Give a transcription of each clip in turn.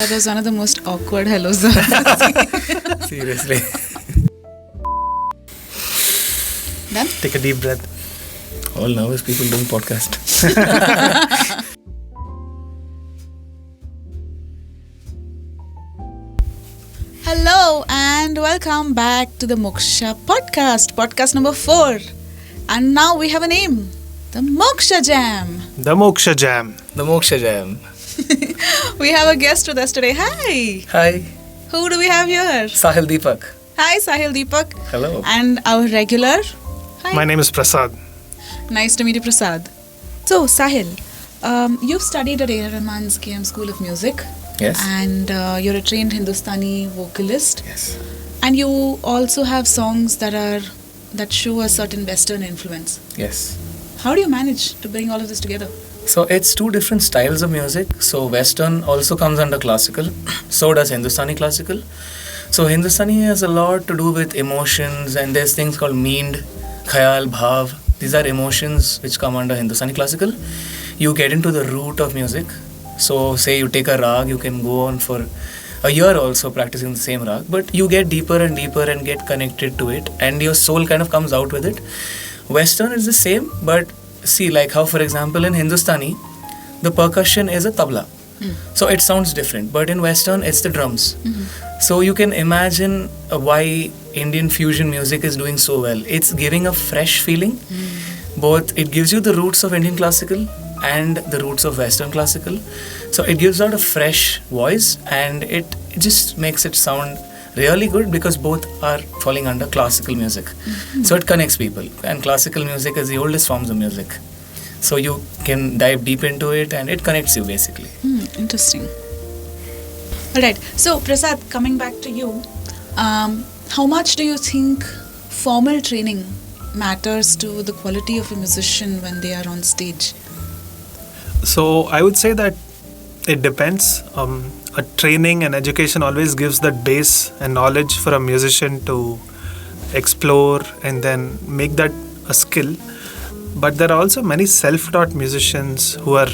That was one of the most awkward hellos I've ever seen. Seriously. Done? Take a deep breath. All nervous people doing podcast. Hello and welcome back to the MOCHSHA podcast number 4. And now we have a name, the MOCHSHA Jam. The MOCHSHA Jam. The MOCHSHA Jam. We have a guest with us today. Hi. Hi. Who do we have here? Saahil, Deepak. Hi, Saahil, Deepak. Hello. And our regular. Hi. My name is Prasad. Nice to meet you, Prasad. So, Saahil, you've studied at A.R. Rahman's KM School of Music. Yes. And you're a trained Hindustani vocalist. Yes. And you also have songs that show a certain Western influence. Yes. How do you manage to bring all of this together? So it's two different styles of music. So Western also comes under classical. So does Hindustani classical. So Hindustani has a lot to do with emotions, and there's things called meend, khayal, bhav. These are emotions which come under Hindustani classical. You get into the root of music. So say you take a rag, you can go on for a year also practicing the same rag, but you get deeper and deeper and get connected to it, and your soul kind of comes out with it. Western is the same, but see, like how for example in Hindustani, the percussion is a tabla. So it sounds different, but in Western it's the drums. So you can imagine why Indian fusion music is doing so well. It's giving a fresh feeling. Both it gives you the roots of Indian classical and the roots of Western classical. So it gives out a fresh voice, and it just makes it sound really good because both are falling under classical music. So it connects people, and classical music is the oldest forms of music. So you can dive deep into it and it connects you basically. Interesting. Alright, so Prasad, coming back to you, how much do you think formal training matters to the quality of a musician when they are on stage? So I would say that it depends. A training and education always gives that base and knowledge for a musician to explore and then make that a skill. But there are also many self-taught musicians who are,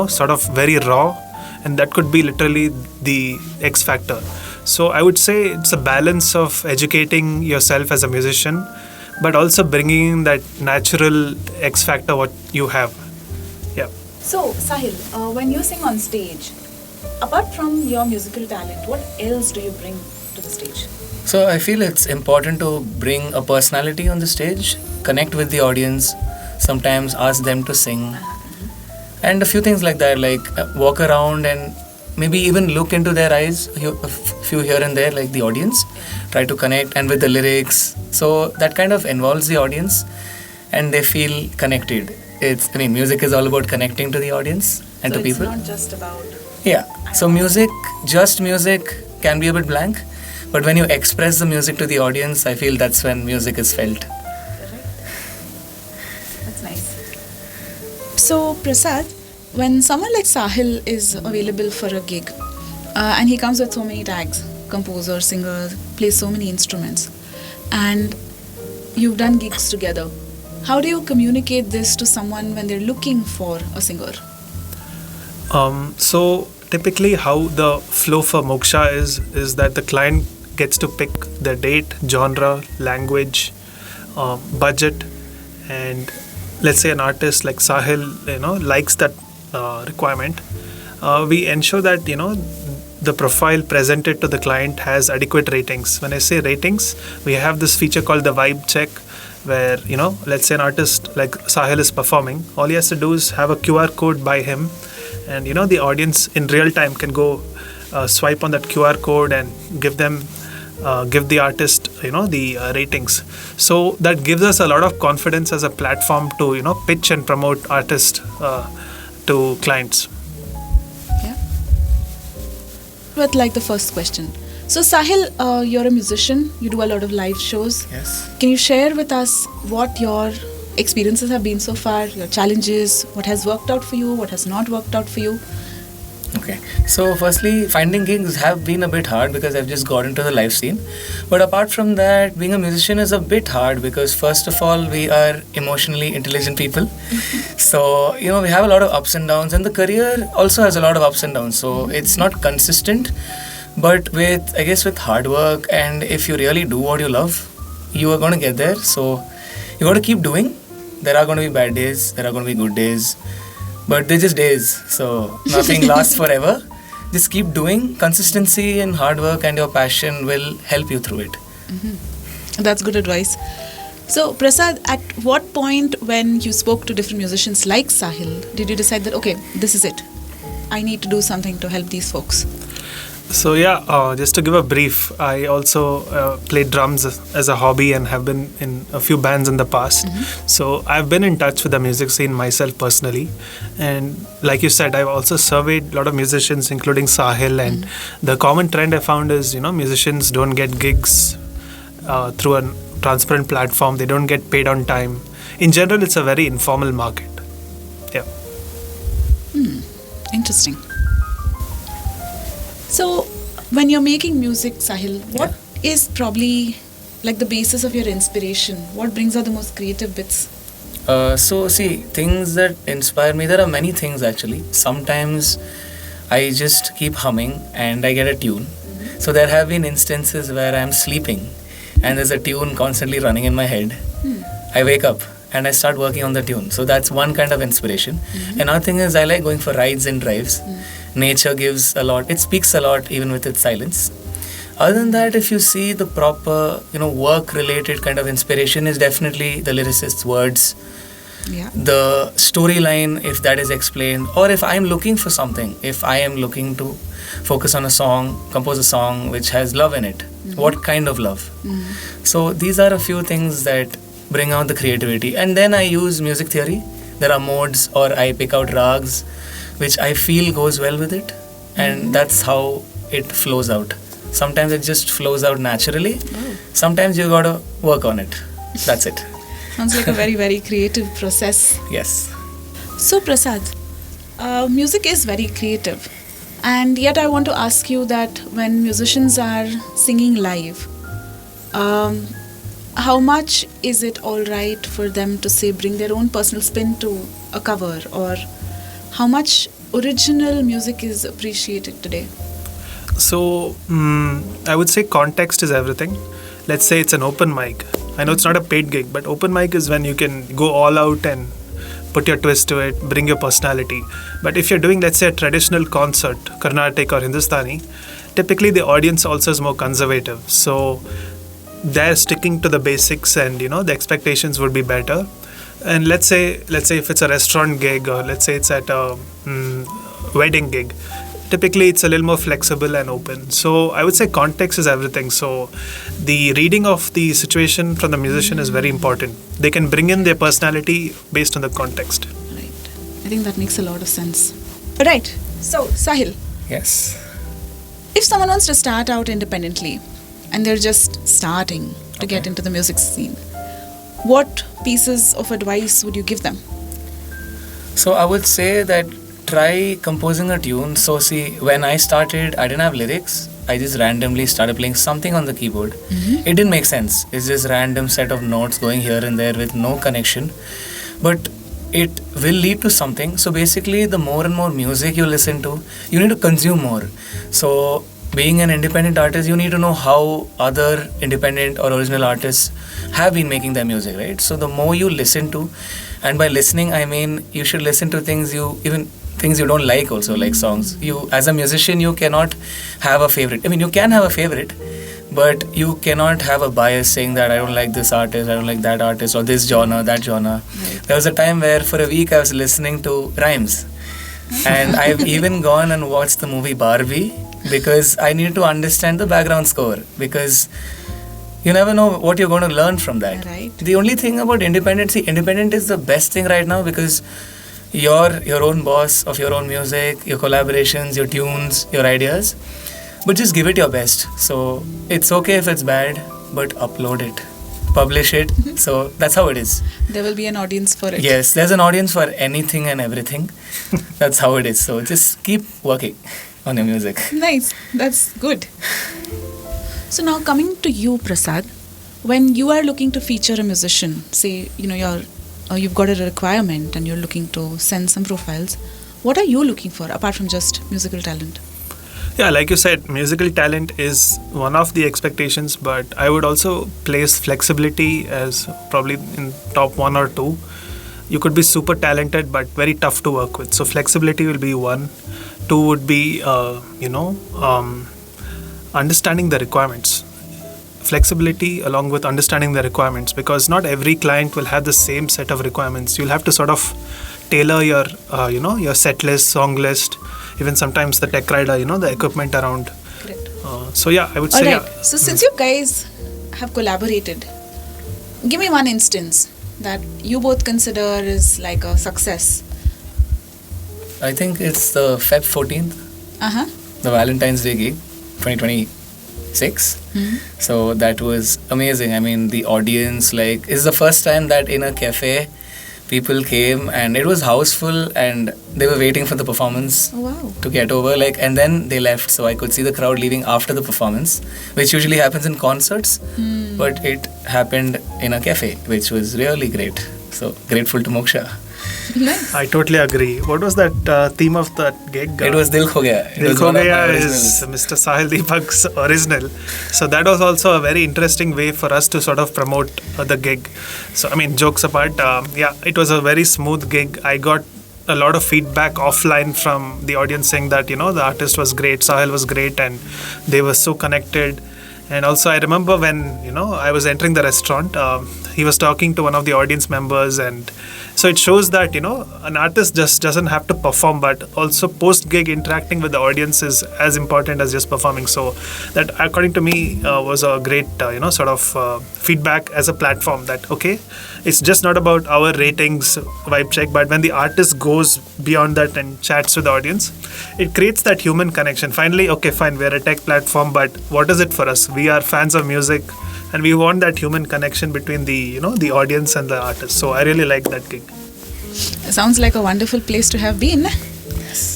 sort of very raw, and that could be literally the X factor. So I would say it's a balance of educating yourself as a musician, but also bringing in that natural X factor what you have. Yeah. So, Saahil, when you sing on stage, apart from your musical talent, what else do you bring to the stage? So I feel it's important to bring a personality on the stage, connect with the audience, sometimes ask them to sing, and a few things like that, like walk around and maybe even look into their eyes, a few here and there, like the audience, try to connect and with the lyrics. So that kind of involves the audience and they feel connected. Music is all about connecting to the audience and to people. So it's not just about... Yeah. So just music can be a bit blank, but when you express the music to the audience, I feel that's when music is felt. That's nice. So, Prasad, when someone like Saahil is available for a gig, and he comes with so many tags, composer, singer, plays so many instruments, and you've done gigs together, how do you communicate this to someone when they're looking for a singer? So typically how the flow for MOCHSHA is that the client gets to pick the date, genre, language, budget, and let's say an artist like Saahil, likes that requirement. We ensure that, the profile presented to the client has adequate ratings. When I say ratings, we have this feature called the vibe check, where, let's say an artist like Saahil is performing, all he has to do is have a QR code by him, and, the audience in real time can go swipe on that QR code and give the artist, the ratings. So that gives us a lot of confidence as a platform to, pitch and promote artists to clients. Yeah. But like the first question. So Saahil, you're a musician, you do a lot of live shows. Yes. Can you share with us what your experiences have been so far, your challenges, what has worked out for you, what has not worked out for you? Okay. So, firstly, finding gigs have been a bit hard because I've just got into the live scene. But apart from that, being a musician is a bit hard because, first of all, we are emotionally intelligent people. So, we have a lot of ups and downs, and the career also has a lot of ups and downs. So, it's not consistent. But I guess, with hard work, and if you really do what you love, you are going to get there. So, you got to keep doing. There are going to be bad days, there are going to be good days. But they're just days, so nothing lasts forever. Just keep doing. Consistency and hard work and your passion will help you through it. That's good advice. So, Prasad, at what point when you spoke to different musicians like Saahil, did you decide that, okay, this is it? I need to do something to help these folks? So just to give a brief, I also play drums as a hobby and have been in a few bands in the past. So I've been in touch with the music scene myself personally, and like you said, I've also surveyed a lot of musicians, including Saahil, and the common trend I found is musicians don't get gigs through a transparent platform. They don't get paid on time. In general, it's a very informal market. Yeah. Interesting. So, when you're making music, Saahil, what is probably like the basis of your inspiration? What brings out the most creative bits? So, see, things that inspire me, there are many things actually. Sometimes I just keep humming and I get a tune. So, there have been instances where I'm sleeping and there's a tune constantly running in my head. I wake up and I start working on the tune. So, that's one kind of inspiration. Another thing is I like going for rides and drives. Nature gives a lot. It speaks a lot even with its silence. Other than that, if you see the proper, work-related kind of inspiration is definitely the lyricist's words, the storyline, if that is explained, or if I'm looking for something, if I am looking to focus on a song, compose a song which has love in it, what kind of love? So these are a few things that bring out the creativity. And then I use music theory. There are modes, or I pick out rags which I feel goes well with it, and that's how it flows out. Sometimes it just flows out naturally. Sometimes you gotta work on it. That's it. Sounds like a very, very creative process. Yes. So, Prasad, music is very creative, and yet I want to ask you that when musicians are singing live, how much is it all right for them to say bring their own personal spin to a cover, or how much original music is appreciated today? So I would say context is everything. Let's say it's an open mic. I know it's not a paid gig, but open mic is when you can go all out and put your twist to it, bring your personality. But if you're doing, let's say, a traditional concert, Carnatic or Hindustani, typically the audience also is more conservative. So they're sticking to the basics, and the expectations would be better. And let's say if it's a restaurant gig, or let's say it's at a wedding gig, typically it's a little more flexible and open. So I would say context is everything. So the reading of the situation from the musician is very important. They can bring in their personality based on the context. Right. I think that makes a lot of sense. Right. So, Saahil. Yes. If someone wants to start out independently and they're just starting to get into the music scene, what pieces of advice would you give them? So I would say that try composing a tune. So see, when I started, I didn't have lyrics. I just randomly started playing something on the keyboard. It didn't make sense. It's just random set of notes going here and there with no connection. But it will lead to something. So basically, the more and more music you listen to, you need to consume more. So being an independent artist, you need to know how other independent or original artists have been making their music, right? So the more you listen to, and by listening I mean you should listen to things you don't like also, like songs. You, as a musician, you cannot have a favorite. I mean, you can have a favorite, but you cannot have a bias saying that I don't like this artist, I don't like that artist, or this genre, that genre. Right. There was a time where for a week I was listening to rhymes. And I've even gone and watched the movie Barbie because I need to understand the background score, because you never know what you're going to learn from that. Right. The only thing about independent is the best thing right now, because you're your own boss of your own music, your collaborations, your tunes, your ideas, but just give it your best. So it's okay if it's bad, but upload it. publish it. So that's how it is. There will be an audience for it. Yes, there's an audience for anything and everything. That's how it is. So just keep working on your music. Nice. That's good. So now coming to you, Prasad, when you are looking to feature a musician, say, you've got a requirement and you're looking to send some profiles, what are you looking for apart from just musical talent? Yeah, like you said, musical talent is one of the expectations, but I would also place flexibility as probably in top 1 or 2. You could be super talented but very tough to work with. So flexibility will be 1. 2 would be, understanding the requirements. Flexibility along with understanding the requirements, because not every client will have the same set of requirements. You'll have to sort of tailor your, your set list, song list, even sometimes the tech rider, the equipment around. Correct. So yeah, I would All say. right. So since you guys have collaborated, give me one instance that you both consider is like a success. I think it's the Feb 14th, Uh-huh. the Valentine's Day gig, 2026. So that was amazing. I mean, the audience, it's the first time that in a cafe, people came and it was houseful and they were waiting for the performance Oh, wow. to get over, and then they left. So I could see the crowd leaving after the performance, which usually happens in concerts, but it happened in a cafe, which was really great. So grateful to MOCHSHA. Nice. I totally agree. What was that theme of that gig? It was Dil Kho Gaya. It Dil was Kho one of my Gaya originals. is Mr. Saahil Deepak's original. So that was also a very interesting way for us to sort of promote the gig. So, I mean, jokes apart, it was a very smooth gig. I got a lot of feedback offline from the audience saying that, the artist was great, Saahil was great, and they were so connected. And also, I remember when, I was entering the restaurant, he was talking to one of the audience members, and so it shows that, an artist just doesn't have to perform, but also post-gig interacting with the audience is as important as just performing. So that, according to me, was a great, sort of feedback as a platform that, okay, it's just not about our ratings, vibe check, but when the artist goes beyond that and chats with the audience, it creates that human connection. Finally, okay, fine, we're a tech platform, but what is it for us? We are fans of music, and we want that human connection between the the audience and the artist. So I really like that gig. Sounds like a wonderful place to have been.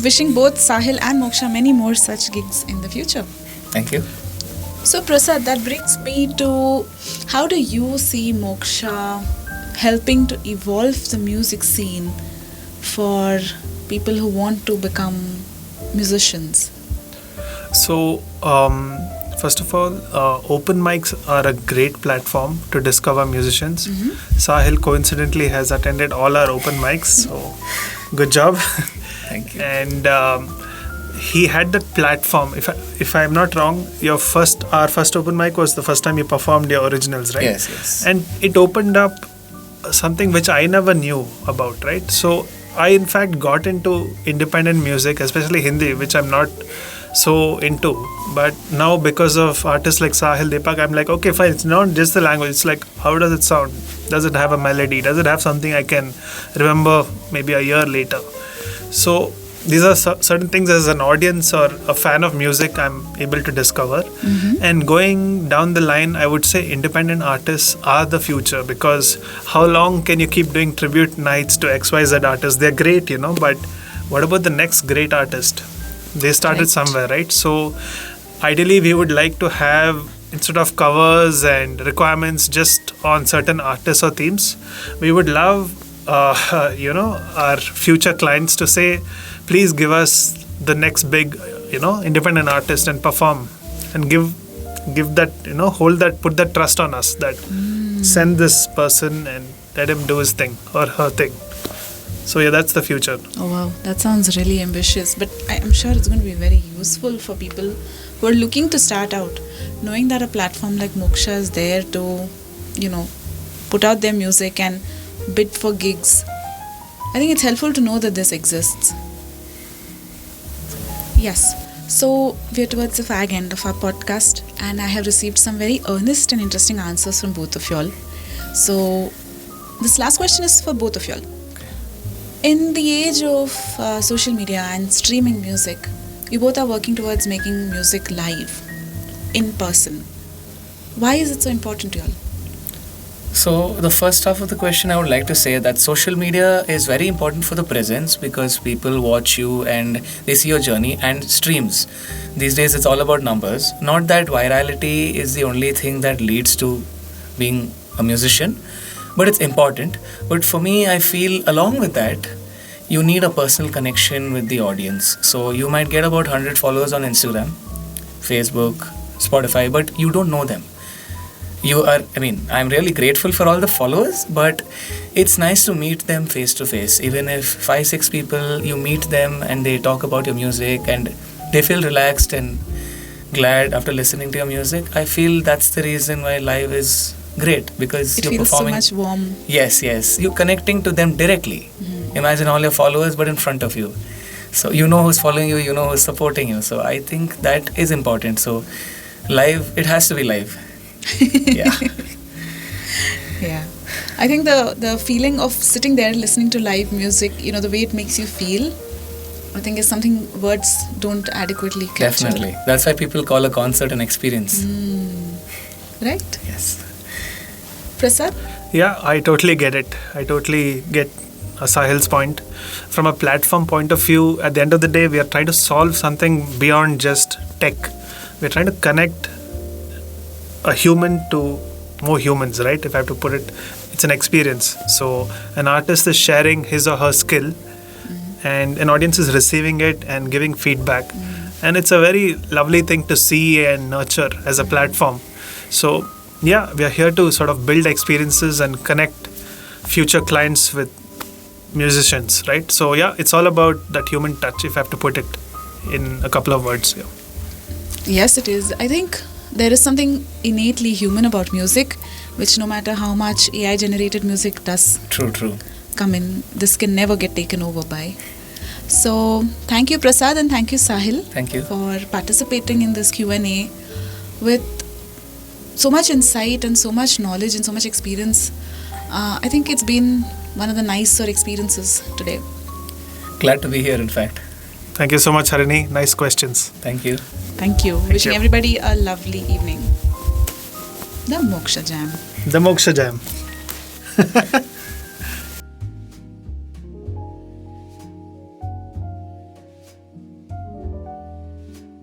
Wishing both Saahil and MOCHSHA many more such gigs in the future. Thank you. So Prasad, that brings me to, how do you see MOCHSHA helping to evolve the music scene for people who want to become musicians? So, first of all, open mics are a great platform to discover musicians. Saahil coincidentally has attended all our open mics, so good job. Thank you. And he had that platform. If I'm not wrong, our first open mic was the first time you performed your originals, right? Yes. And it opened up something which I never knew about, right? So I in fact got into independent music, especially Hindi, which I'm not so into. But now because of artists like Saahil, Deepak, I'm like, okay, fine, it's not just the language. It's like, how does it sound? Does it have a melody? Does it have something I can remember maybe a year later? So these are certain things as an audience or a fan of music I'm able to discover. And going down the line, I would say independent artists are the future, because how long can you keep doing tribute nights to XYZ artists? They're great, but what about the next great artist? They started somewhere, right? So ideally we would like to have, instead of covers and requirements just on certain artists or themes, we would love our future clients to say, please give us the next big, independent artist and perform, and give that, hold that, put that trust on us that send this person and let him do his thing or her thing. So yeah, that's the future. Oh wow, that sounds really ambitious, but I'm sure it's going to be very useful for people who are looking to start out, knowing that a platform like MOCHSHA is there to, put out their music and bid for gigs. I think it's helpful to know that this exists. Yes, so we're towards the fag end of our podcast, and I have received some very earnest and interesting answers from both of y'all. So this last question is for both of y'all. In the age of social media and streaming music, you both are working towards making music live, in person. Why is it so important to y'all? So, the first half of the question, I would like to say that social media is very important for the presence because people watch you and they see your journey, and streams. These days, it's all about numbers. Not that virality is the only thing that leads to being a musician, but it's important. But for me, I feel along with that, you need a personal connection with the audience. So, you might get about 100 followers on Instagram, Facebook, Spotify, but you don't know them. I'm really grateful for all the followers, but it's nice to meet them face to face. Even if 5-6 people, you meet them and they talk about your music and they feel relaxed and glad after listening to your music. I feel that's the reason why live is great, because It you're feels so performing. much warm. Yes, you're connecting to them directly. Imagine all your followers, but in front of you. So you know who's following you, you know who's supporting you. So I think that is important. So live, it has to be live. Yeah. Yeah. I think the feeling of sitting there listening to live music, the way it makes you feel, I think is something words don't adequately capture. Definitely. That's why people call a concert an experience. Right? Yes. Prasad? Yeah, I totally get it. I totally get Saahil's point. From a platform point of view, at the end of the day, we are trying to solve something beyond just tech. We're trying to connect a human to more humans, right? If I have to put it, it's an experience. So an artist is sharing his or her skill, and an audience is receiving it and giving feedback. And it's a very lovely thing to see and nurture as a platform. So yeah, we are here to sort of build experiences and connect future clients with musicians, right? So yeah, it's all about that human touch, if I have to put it in a couple of words. Yeah. Yes, it is. I think there is something innately human about music, which no matter how much AI generated music does True. come in, this can never get taken over by. So thank you, Prasad, and thank you, Saahil, Thank you. for participating in this Q&A with so much insight and so much knowledge and so much experience. I think it's been one of the nicer experiences today. Glad to be here, in fact. Thank you so much, Harini. Nice questions. Thank you. Thank you. Wishing you. everybody a lovely evening. The Moksha Jam. The Moksha Jam.